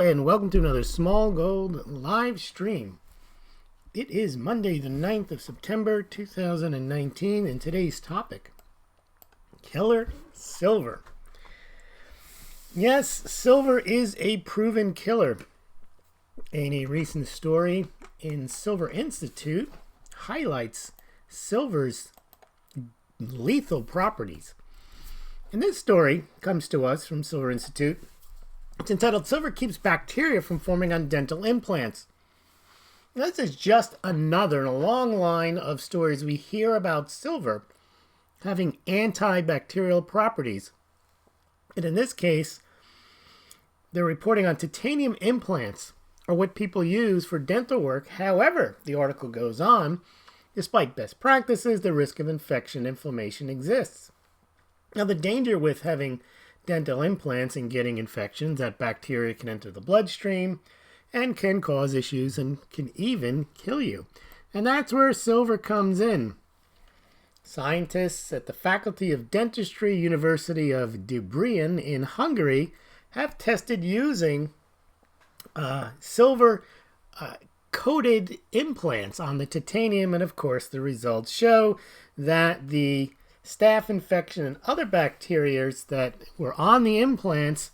and welcome to another Smaulgld live stream. It is Monday the 9th of September 2019 and today's topic, killer silver. Yes, silver is a proven killer. And a recent story in Silver Institute highlights silver's lethal properties. And this story comes to us from Silver Institute. It's entitled, Silver Keeps Bacteria from Forming on Dental Implants. Now, this is just another in a long line of stories we hear about silver having antibacterial properties. And in this case, they're reporting on titanium implants are what people use for dental work. However, the article goes on, despite best practices, the risk of infection and inflammation exists. Now, the danger with having dental implants and getting infections, that bacteria can enter the bloodstream and can cause issues and can even kill you. And that's where silver comes in. Scientists at the Faculty of Dentistry, University of Debrecen in Hungary have tested using silver coated implants on the titanium, and of course the results show that the staph infection and other bacteria that were on the implants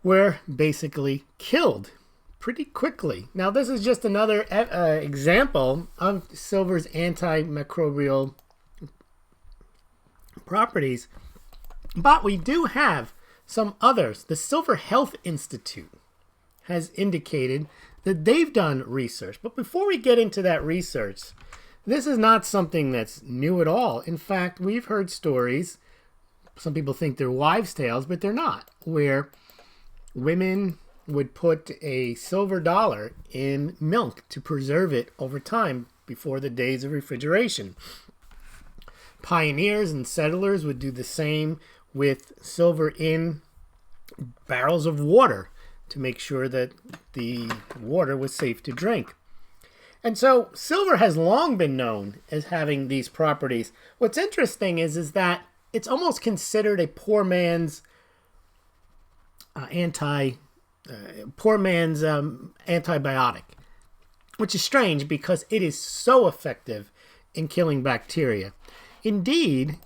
were basically killed pretty quickly. Now, this is just another example of silver's antimicrobial properties, but we do have some others. The Silver Health Institute has indicated that they've done research, but before we get into that research, this is not something that's new at all. In fact, we've heard stories, some people think they're wives' tales, but they're not, where women would put a silver dollar in milk to preserve it over time before the days of refrigeration. Pioneers and settlers would do the same with silver in barrels of water to make sure that the water was safe to drink. And so silver has long been known as having these properties. What's interesting is that it's almost considered a poor man's antibiotic, which is strange because it is so effective in killing bacteria. Indeed,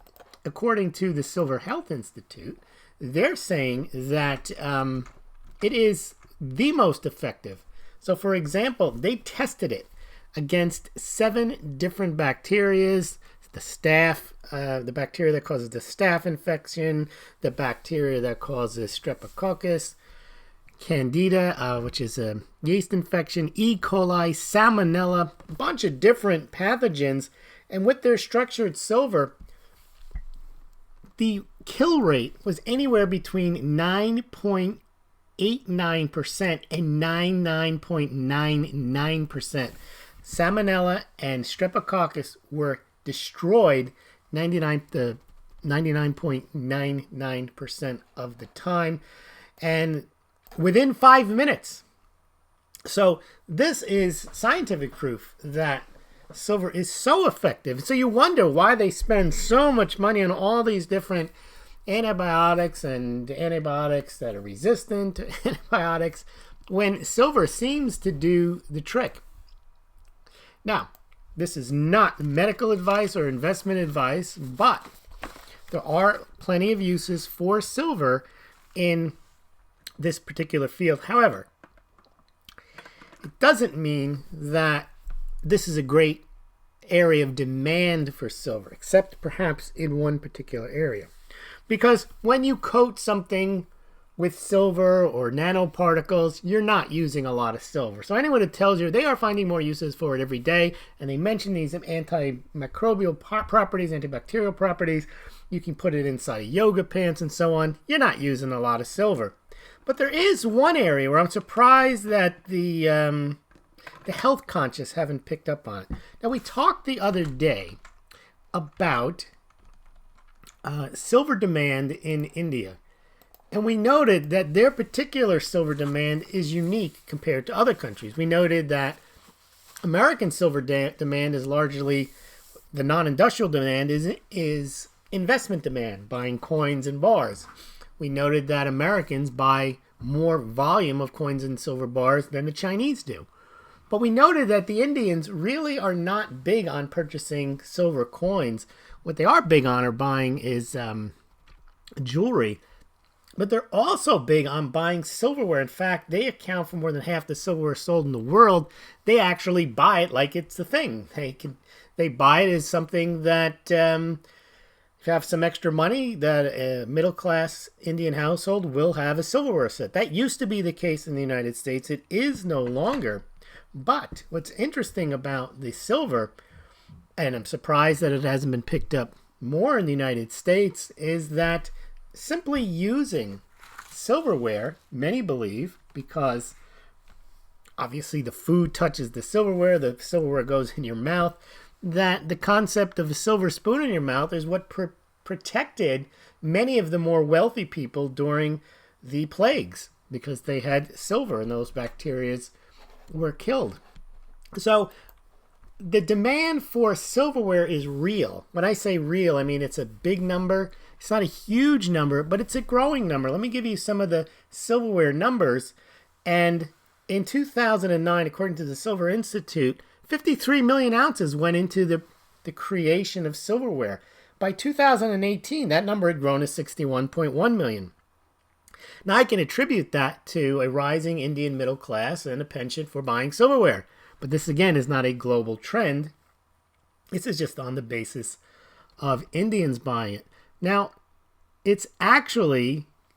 according to the Silver Health Institute, they're saying that it is the most effective. So, for example, they tested it against 7 different bacterias, the staph, the bacteria that causes the staph infection, the bacteria that causes streptococcus, candida, which is a yeast infection, E. coli, salmonella, a bunch of different pathogens. And with their structured silver, the kill rate was anywhere between 9.89% and 99.99%. Salmonella and streptococcus were destroyed 99.99% of the time and within 5 minutes. So this is scientific proof that silver is so effective. So you wonder why they spend so much money on all these different antibiotics and antibiotics that are resistant to antibiotics when silver seems to do the trick. Now, this is not medical advice or investment advice, but there are plenty of uses for silver in this particular field. However, it doesn't mean that this is a great area of demand for silver, except perhaps in one particular area. Because when you coat something with silver or nanoparticles, you're not using a lot of silver. So anyone who tells you they are finding more uses for it every day, and they mention these antimicrobial properties, antibacterial properties, you can put it inside of yoga pants and so on, you're not using a lot of silver. But there is one area where I'm surprised that the health conscious haven't picked up on it. Now, we talked the other day about silver demand in India. And we noted that their particular silver demand is unique compared to other countries. We noted that American silver demand is largely, the non-industrial demand is investment demand, buying coins and bars. We noted that Americans buy more volume of coins and silver bars than the Chinese do. But we noted that the Indians really are not big on purchasing silver coins. What they are big on or buying is jewelry. But they're also big on buying silverware. In fact, they account for more than half the silverware sold in the world. They actually buy it like it's a thing. They buy it as something that if you have some extra money, that a middle-class Indian household will have a silverware set. That used to be the case in the United States. It is no longer. But what's interesting about the silver, and I'm surprised that it hasn't been picked up more in the United States, is that simply using silverware, many believe, because obviously the food touches the silverware goes in your mouth, that the concept of a silver spoon in your mouth is what protected many of the more wealthy people during the plagues, because they had silver and those bacteria were killed. So the demand for silverware is real. When I say real, I mean it's a big number. It's not a huge number, but it's a growing number. Let me give you some of the silverware numbers. And in 2009, according to the Silver Institute, 53 million ounces went into the creation of silverware. By 2018, that number had grown to 61.1 million. Now, I can attribute that to a rising Indian middle class and a penchant for buying silverware. But this, again, is not a global trend. This is just on the basis of Indians buying it. Now, it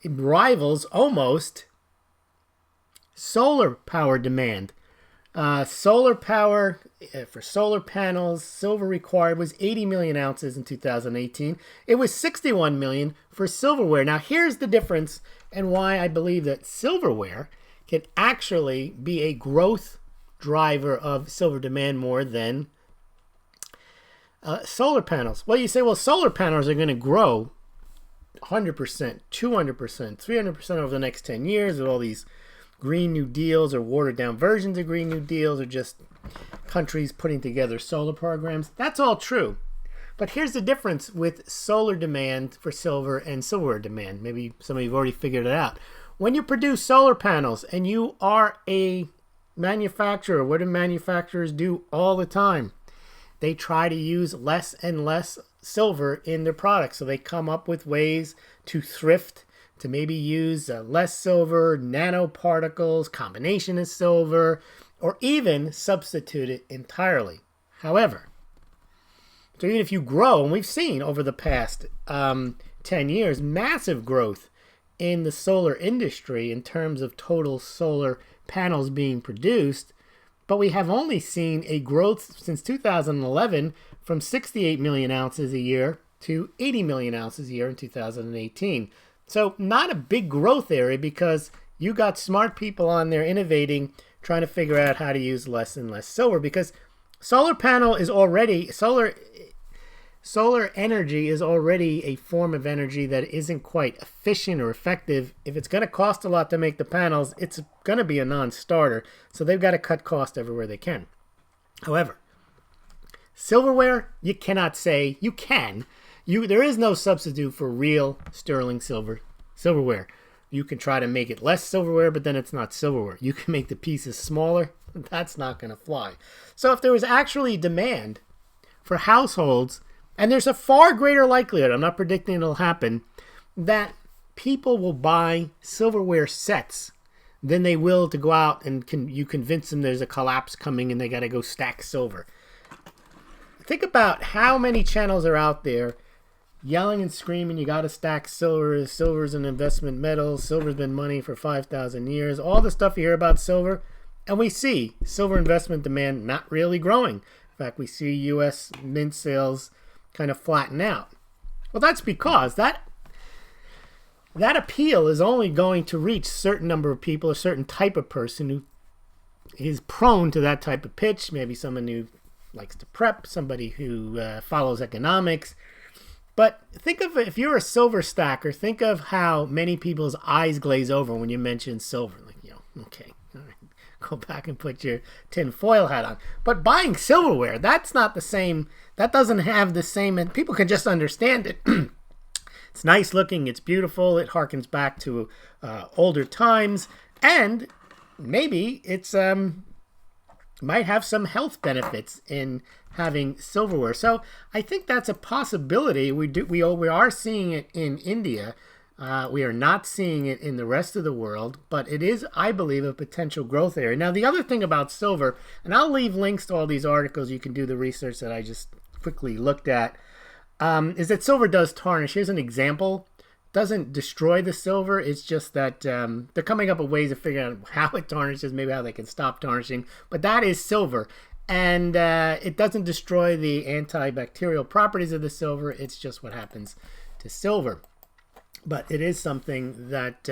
rivals almost solar power demand. Solar power for solar panels, silver required was 80 million ounces in 2018. It was 61 million for silverware. Now, here's the difference and why I believe that silverware can actually be a growth driver of silver demand more than solar panels. Well, you say, well, solar panels are going to grow 100%, 200%, 300% over the next 10 years with all these Green New Deals or watered down versions of Green New Deals or just countries putting together solar programs. That's all true. But here's the difference with solar demand for silver and silverware demand. Maybe some of you have already figured it out. When you produce solar panels and you are a manufacturer, what do manufacturers do all the time? They try to use less and less silver in their products. So they come up with ways to thrift, to maybe use less silver, nanoparticles, combination of silver, or even substitute it entirely. However, so even if you grow, and we've seen over the past 10 years, massive growth in the solar industry in terms of total solar panels being produced, but we have only seen a growth since 2011 from 68 million ounces a year to 80 million ounces a year in 2018. So not a big growth area because you got smart people on there innovating, trying to figure out how to use less and less silver, because solar energy is already a form of energy that isn't quite efficient or effective. If it's going to cost a lot to make the panels, it's going to be a non-starter. So they've got to cut cost everywhere they can. However, silverware, you cannot say you can. There is no substitute for real sterling silverware. You can try to make it less silverware, but then it's not silverware. You can make the pieces smaller. That's not going to fly. So if there was actually demand for households, and there's a far greater likelihood, I'm not predicting it'll happen, that people will buy silverware sets than they will to go out and you convince them there's a collapse coming and they got to go stack silver. Think about how many channels are out there yelling and screaming, you got to stack silver. Silver's an investment metal. Silver's been money for 5,000 years. All the stuff you hear about silver. And we see silver investment demand not really growing. In fact, we see U.S. mint sales kind of flatten out. Well, that's because that appeal is only going to reach a certain number of people, a certain type of person who is prone to that type of pitch. Maybe someone who likes to prep, somebody who follows economics. But think of, if you're a silver stacker, think of how many people's eyes glaze over when you mention silver. Like, okay, all right, go back and put your tin foil hat on. But buying silverware, that's not the same. That doesn't have the same, and people can just understand it. It's It's nice looking, it's beautiful, it harkens back to older times, and maybe it's might have some health benefits in having silverware. So I think that's a possibility. We are seeing it in India. We are not seeing it in the rest of the world, but it is, I believe, a potential growth area. Now, the other thing about silver, and I'll leave links to all these articles, you can do the research that I just quickly looked at, is that silver does tarnish. Here's an example. It doesn't destroy the silver. It's just that they're coming up with ways of figuring out how it tarnishes, maybe how they can stop tarnishing. But that is silver. And it doesn't destroy the antibacterial properties of the silver. It's just what happens to silver. But it is something that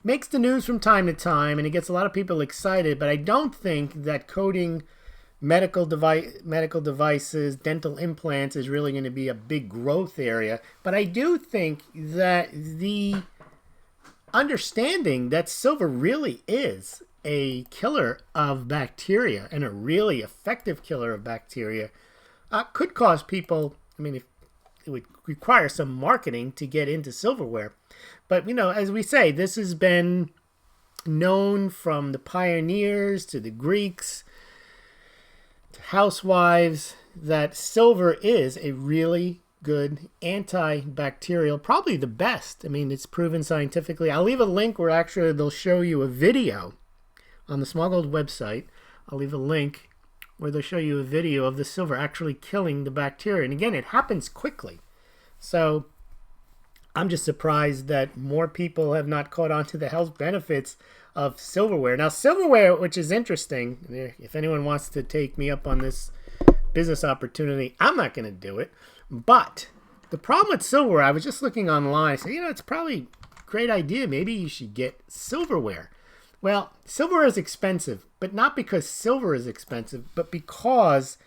makes the news from time to time, and it gets a lot of people excited. But I don't think that coating medical devices, dental implants is really going to be a big growth area. But I do think that the understanding that silver really is a killer of bacteria, and a really effective killer of bacteria, could cause people, I mean, if it would require some marketing to get into silverware. But, you know, as we say, this has been known from the pioneers to the Greeks to housewives, that silver is a really good antibacterial, probably the best. I mean, it's proven scientifically. I'll leave a link where actually they'll show you a video on the Smaulgld website. I'll leave a link where they'll show you a video of the silver actually killing the bacteria. And again, it happens quickly. So I'm just surprised that more people have not caught on to the health benefits of silverware. Now, silverware, which is interesting, if anyone wants to take me up on this business opportunity, I'm not going to do it. But the problem with silverware, I was just looking online. I said, you know, it's probably a great idea. Maybe you should get silverware. Well, silver is expensive, but not because silver is expensive, but because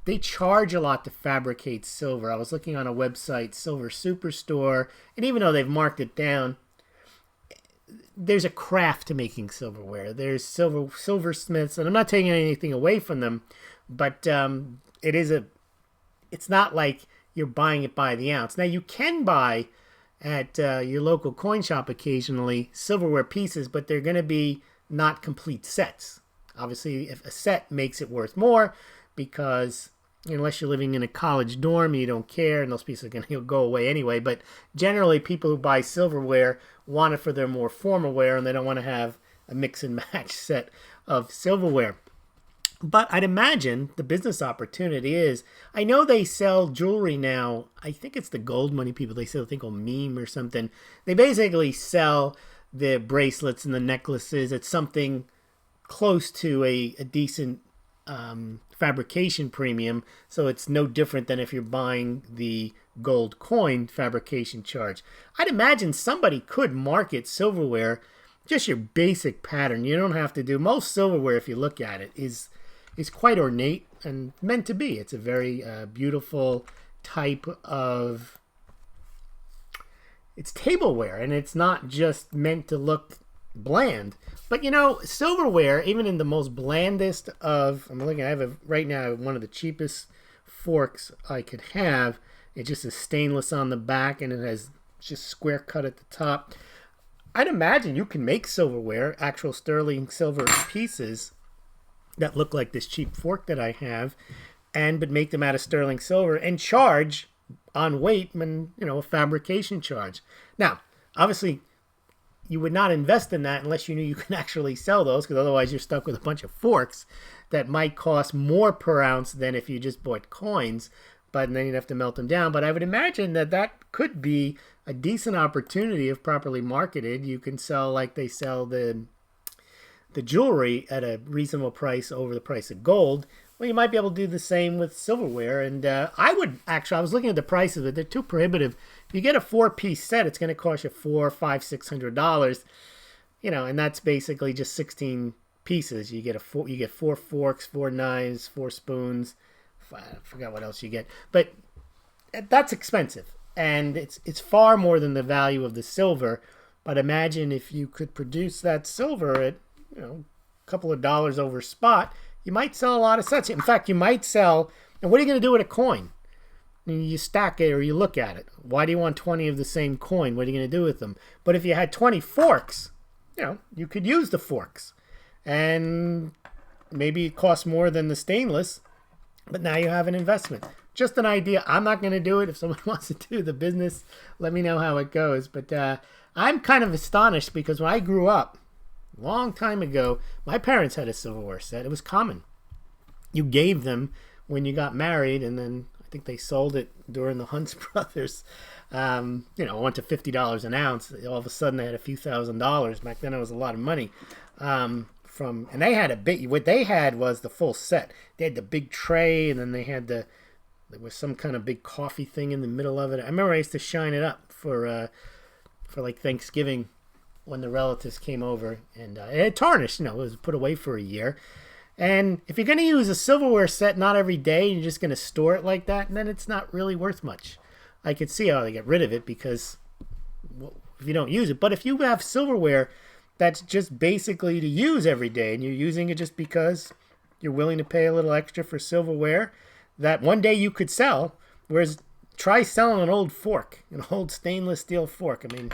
they charge a lot to fabricate silver. I was looking on a website, Silver Superstore, and even though they've marked it down, there's a craft to making silverware. There's silversmiths, and I'm not taking anything away from them, but it's not like you're buying it by the ounce. Now, you can buy at your local coin shop occasionally silverware pieces, but they're going to be not complete sets. Obviously, if a set makes it worth more, because unless you're living in a college dorm, you don't care, and those pieces are going to go away anyway. But generally, people who buy silverware want it for their more formal wear, and they don't want to have a mix and match set of silverware. But I'd imagine the business opportunity is, I know they sell jewelry now. I think it's the gold money people. They sell a thing called meme or something. They basically sell the bracelets and the necklaces at something close to a decent fabrication premium. So it's no different than if you're buying the gold coin fabrication charge. I'd imagine somebody could market silverware, just your basic pattern. You don't have to do, most silverware, if you look at it, is quite ornate and meant to be. It's a very beautiful type of, it's tableware, and it's not just meant to look bland. But you know, silverware, even in the most blandest of, I have right now one of the cheapest forks I could have. It just is stainless on the back, and it has just square cut at the top. I'd imagine you can make silverware, actual sterling silver pieces that look like this cheap fork that I have, but make them out of sterling silver and charge on weight, and a fabrication charge. Now, obviously, you would not invest in that unless you knew you can actually sell those, because otherwise you're stuck with a bunch of forks that might cost more per ounce than if you just bought coins, but then you'd have to melt them down. But I would imagine that could be a decent opportunity if properly marketed. You can sell like they sell the jewelry at a reasonable price over the price of gold. Well, you might be able to do the same with silverware. And I was looking at the prices of it. They're too prohibitive. If you get a 4-piece set, it's going to cost you $400, $500, $600. And that's basically just 16 pieces. You get 4 forks, 4 knives, 4 spoons. I forgot what else you get. But that's expensive. And it's far more than the value of the silver. But imagine if you could produce that silver at a couple of dollars over spot, you might sell a lot of sets. In fact, you might sell, and what are you going to do with a coin? You stack it or you look at it. Why do you want 20 of the same coin? What are you going to do with them? But if you had 20 forks, you could use the forks. And maybe it costs more than the stainless, but now you have an investment. Just an idea. I'm not going to do it. If someone wants to do the business, let me know how it goes. But I'm kind of astonished because when I grew up, a long time ago, my parents had a silverware set. It was common. You gave them when you got married, and then I think they sold it during the Hunts brothers. Went to $50 an ounce. All of a sudden, they had a few $1,000s. Back then, it was a lot of money. And they had what they had was the full set. They had the big tray, and then there was some kind of big coffee thing in the middle of it. I remember I used to shine it up for like Thanksgiving when the relatives came over, and it had tarnished. It was put away for a year. And if you're going to use a silverware set not every day, you're just going to store it like that, then it's not really worth much. I could see how they get rid of it because if you don't use it. But if you have silverware that's just basically to use every day, and you're using it just because you're willing to pay a little extra for silverware that one day you could sell, whereas try selling an old fork, an old stainless steel fork. I mean,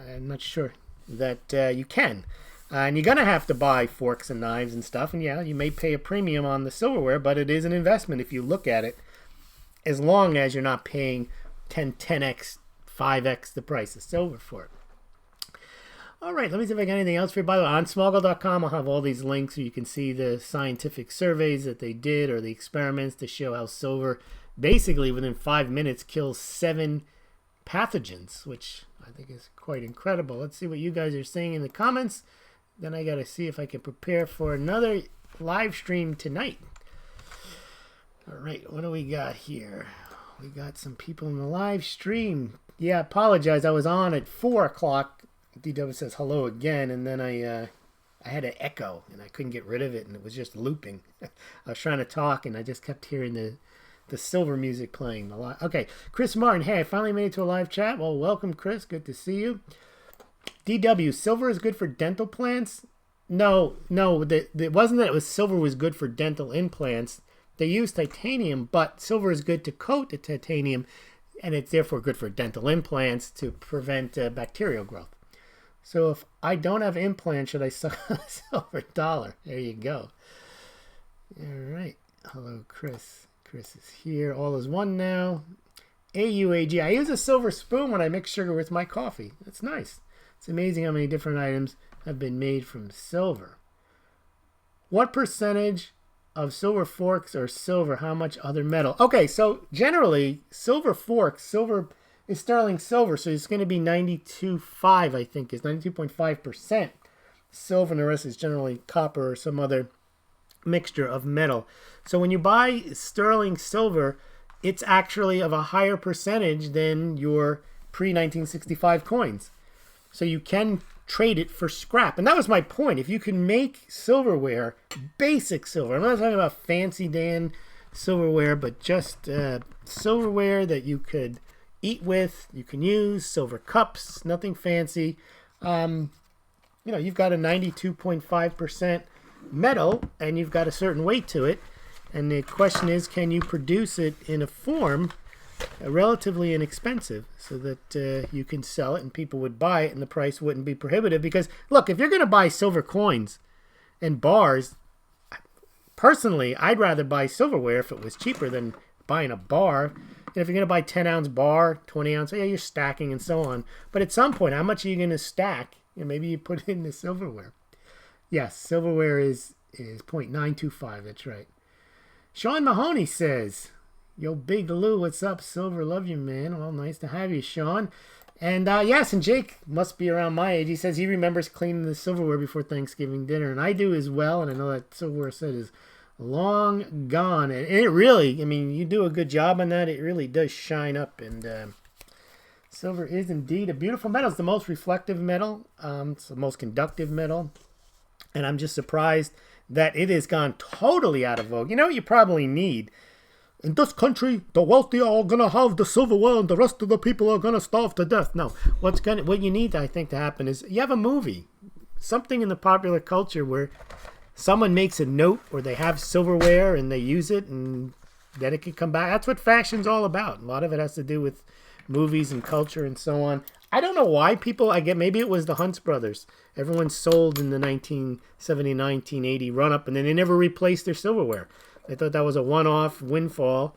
I'm not sure that you can. And you're going to have to buy forks and knives and stuff. And yeah, you may pay a premium on the silverware, but it is an investment if you look at it, as long as you're not paying 10x, 5x the price of silver for it. All right, let me see if I got anything else for you. By the way, on Smaulgld.com, I'll have all these links so you can see the scientific surveys that they did or the experiments to show how silver basically within 5 minutes kills 7 pathogens, which I think is quite incredible. Let's see what you guys are saying in the comments. Then I got to see if I can prepare for another live stream tonight. All right, what do we got here? We got some people in the live stream. Yeah, I apologize. I was on at 4 o'clock. DW says hello again, and then I had an echo, and I couldn't get rid of it, and it was just looping. I was trying to talk, and I just kept hearing the silver music playing. Okay, Chris Martin. Hey, I finally made it to a live chat. Well, welcome, Chris. Good to see you. DW, silver is good for dental plants? No, it wasn't that silver was good for dental implants. They use titanium, but silver is good to coat the titanium, and it's therefore good for dental implants to prevent bacterial growth. So if I don't have implants, should I sell a silver dollar? There you go. All right. Hello, Chris. Chris is here. All is one now. AUAG. I use a silver spoon when I mix sugar with my coffee. That's nice. It's amazing how many different items have been made from silver. What percentage of silver forks are silver? How much other metal? Okay, so generally, silver forks, silver is sterling silver, so it's going to be 92.5, I think, is 92.5% silver, and the rest is generally copper or some other mixture of metal. So when you buy sterling silver, it's actually of a higher percentage than your pre-1965 coins. So you can trade it for scrap. And that was my point. If you can make silverware, basic silver, I'm not talking about fancy Dan silverware, but just silverware that you could eat with, you can use, silver cups, nothing fancy. You've got a 92.5% metal, and you've got a certain weight to it. And the question is, can you produce it in a form relatively inexpensive so that you can sell it and people would buy it and the price wouldn't be prohibitive? Because, look, if you're going to buy silver coins and bars, personally, I'd rather buy silverware if it was cheaper than buying a bar. And if you're going to buy 10-ounce bar, 20-ounce, yeah, you're stacking and so on. But at some point, how much are you going to stack? Maybe you put it in the silverware. Yes, silverware is 0.925. That's right. Sean Mahoney says, yo, Big Lou, what's up? Silver, love you, man. Well, nice to have you, Sean. And yes, and Jake must be around my age. He says he remembers cleaning the silverware before Thanksgiving dinner, and I do as well. And I know that silverware set is long gone. And it really, you do a good job on that. It really does shine up. And silver is indeed a beautiful metal. It's the most reflective metal. It's the most conductive metal. And I'm just surprised that it has gone totally out of vogue. You know what you probably need? In this country, the wealthy are going to have the silverware and the rest of the people are going to starve to death. No, what you need, I think, to happen is you have a movie, something in the popular culture where someone makes a note or they have silverware and they use it and then it could come back. That's what fashion's all about. A lot of it has to do with movies and culture and so on. I don't know why people, I get, maybe it was the Hunts brothers. Everyone sold in the 1970, 1980 run-up, and then they never replaced their silverware. They thought that was a one-off windfall,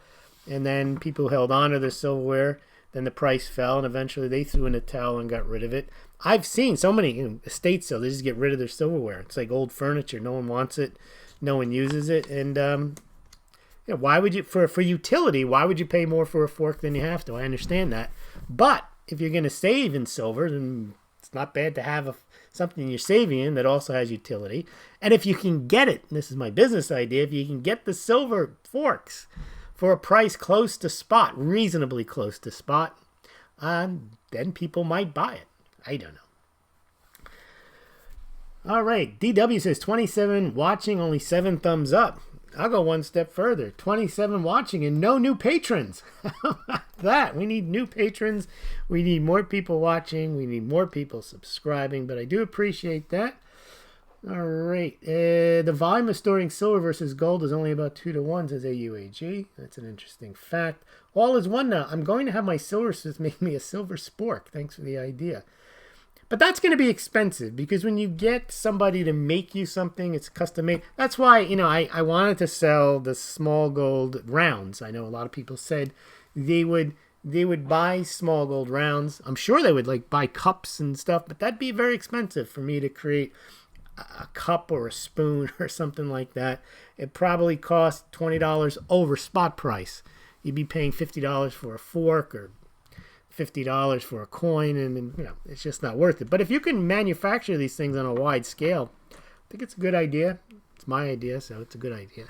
and then people held on to their silverware. Then the price fell, and eventually they threw in a towel and got rid of it. I've seen so many estate sales, they just get rid of their silverware. It's like old furniture. No one wants it. No one uses it. And why would you, for utility, why would you pay more for a fork than you have to? I understand that. But if you're going to save in silver, then it's not bad to have something you're saving in that also has utility. And if you can get it, and this is my business idea, if you can get the silver forks for a price close to spot, reasonably close to spot, then people might buy it. I don't know. All right. DW says 27 watching, only 7 thumbs up. I'll go one step further. 27 watching and no new patrons. How about that? We need new patrons. We need more people watching. We need more people subscribing. But I do appreciate that. All right. The volume of storing silver versus gold is only about 2-to-1, says AUAG. That's an interesting fact. All is one now. I'm going to have my silversmith make me a silver spork. Thanks for the idea. But that's going to be expensive because when you get somebody to make you something, it's custom made. That's why, I wanted to sell the Smaulgld rounds. I know a lot of people said they would buy Smaulgld rounds. I'm sure they would buy cups and stuff, but that'd be very expensive for me to create a cup or a spoon or something like that. It probably cost $20 over spot price. You'd be paying $50 for a fork or $50 for a coin, and it's just not worth it. But if you can manufacture these things on a wide scale, I think it's a good idea. It's my idea, so it's a good idea.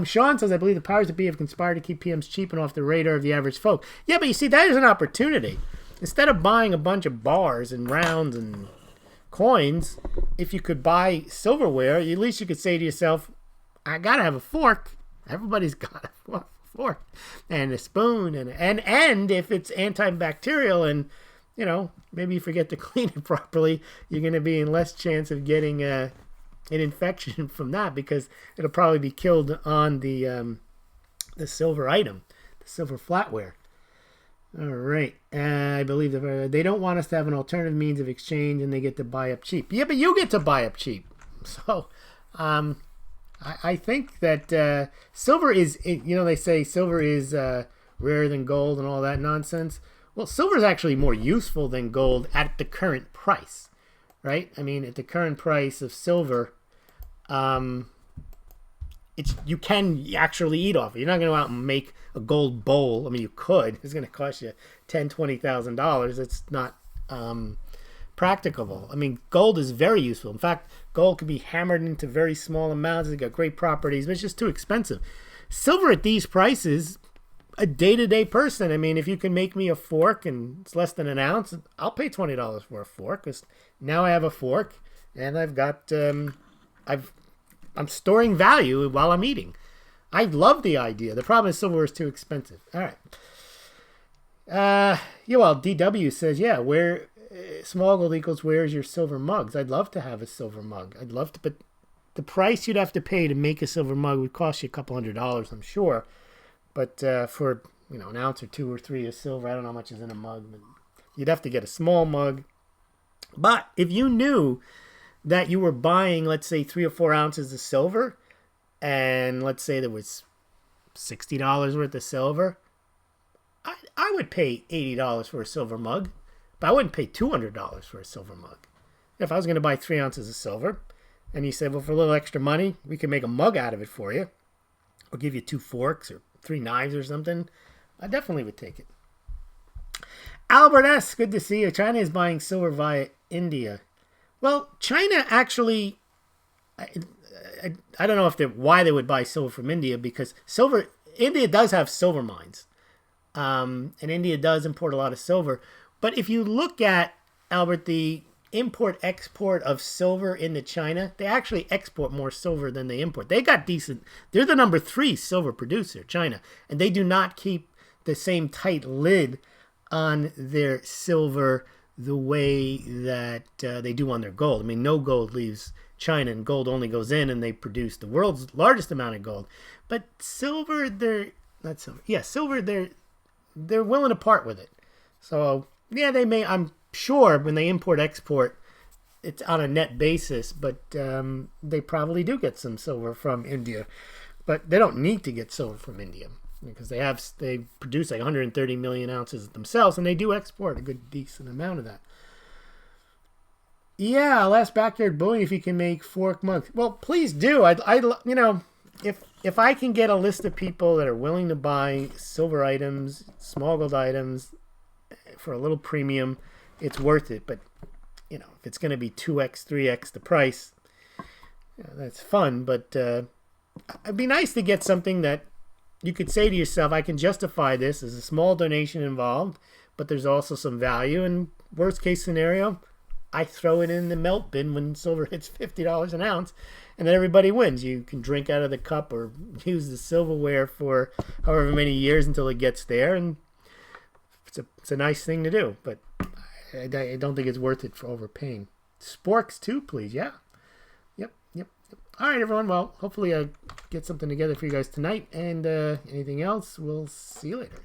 Sean says, I believe the powers that be have conspired to keep PMs cheap and off the radar of the average folk. Yeah, but you see, that is an opportunity. Instead of buying a bunch of bars and rounds and coins, if you could buy silverware, at least you could say to yourself, I gotta have a fork. Everybody's got a fork and a spoon, and if it's antibacterial and maybe you forget to clean it properly, you're going to be in less chance of getting an infection from that because it'll probably be killed on the silver item, the silver flatware. All right. I believe they don't want us to have an alternative means of exchange and they get to buy up cheap. Yeah, but you get to buy up cheap. So I think that silver is, they say silver is rarer than gold and all that nonsense. Well, silver is actually more useful than gold at the current price, right? I mean, at the current price of silver, you can actually eat off it. You're not going to go out and make a gold bowl. I mean, you could. It's going to cost you $10,000, $20,000. It's not practicable. I mean, gold is very useful. In fact, gold can be hammered into very small amounts. It's got great properties, but it's just too expensive. Silver at these prices, a day-to-day person, I mean, if you can make me a fork and it's less than an ounce, I'll pay $20 for a fork because now I have a fork and I've got, I'm storing value while I'm eating. I love the idea. The problem is silver is too expensive. All right. DW says, yeah, where Smaulgld equals where's your silver mugs? I'd love to have a silver mug. I'd love to, but the price you'd have to pay to make a silver mug would cost you a couple $100, I'm sure. But for an ounce or 2 or 3 of silver, I don't know how much is in a mug, but you'd have to get a small mug. But if you knew that you were buying, let's say, 3 or 4 ounces of silver, and let's say there was $60 worth of silver, I would pay $80 for a silver mug, but I wouldn't pay $200 for a silver mug. If I was going to buy 3 ounces of silver, and you said, well, for a little extra money, we can make a mug out of it for you, or give you 2 forks or 3 knives or something, I definitely would take it. Albert S., good to see you. China is buying silver via India. Well, China actually, I don't know why they would buy silver from India, because India does have silver mines. And India does import a lot of silver. But if you look at, Albert, the import-export of silver into China, they actually export more silver than they import. They're the number 3 silver producer, China. And they do not keep the same tight lid on their silver the way that they do on their gold. I mean, no gold leaves China, and gold only goes in, and they produce the world's largest amount of gold. But silver, not silver. Yeah, silver. They're willing to part with it. So yeah, they may. I'm sure when they import export, it's on a net basis, but they probably do get some silver from India, but they don't need to get silver from India because they produce like 130 million ounces themselves, and they do export a good decent amount of that. Yeah, I'll ask Backyard Bullion if you can make fork mugs. Well, please do. If I can get a list of people that are willing to buy silver items, small gold items for a little premium, it's worth it. But if it's going to be 2x, 3x the price, that's fun. But it'd be nice to get something that you could say to yourself, I can justify this. There's a small donation involved, but there's also some value. And worst case scenario, I throw it in the melt bin when silver hits $50 an ounce, and then everybody wins. You can drink out of the cup or use the silverware for however many years until it gets there, and it's a nice thing to do. But I don't think it's worth it for overpaying. Sporks too, please. Yeah. Yep. All right, everyone. Well, hopefully I get something together for you guys tonight, and anything else, we'll see you later.